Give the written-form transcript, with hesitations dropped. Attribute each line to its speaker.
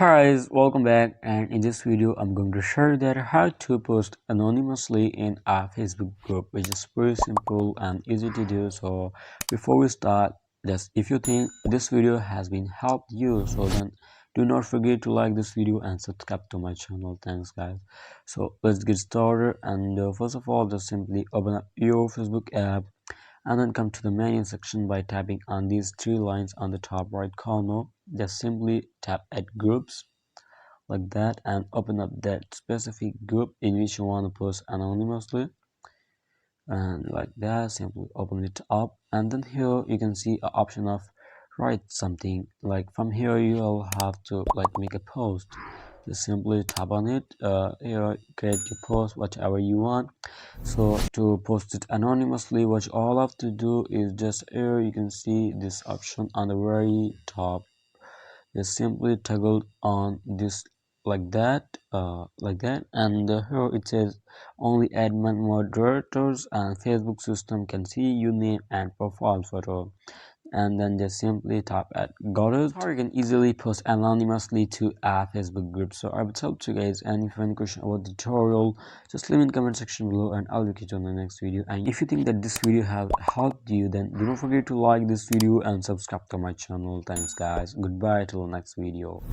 Speaker 1: Hi guys, welcome back, and in this video I'm going to share that how to post anonymously in a Facebook group, which is pretty simple and easy to do. So before we start, just if you think this video has been helped you, so then do not forget to like this video and subscribe to my channel. Thanks guys. So let's get started, and first of all, just simply open up your Facebook app and then come to the menu section by tapping on these three lines on the top right corner. Just simply tap add groups like that and open up that specific group in which you want to post anonymously, and like that simply open it up, and then here you can see an option of write something. Like from here you'll have to like make a post. Just simply tap on it. Here create your post whatever you want. So to post it anonymously, what you all have to do is just here you can see this option on the very top. Just simply toggle on this like that, and here it says only admin moderators and Facebook system can see your name and profile photo, and then just simply tap at got it. Or you can easily post anonymously to a Facebook group. So I would help you guys, and if you have any question about the tutorial, just leave in the comment section below and I'll look it on the next video. And if you think that this video have helped you, then do not forget to like this video and subscribe to my channel. Thanks guys, goodbye till the next video.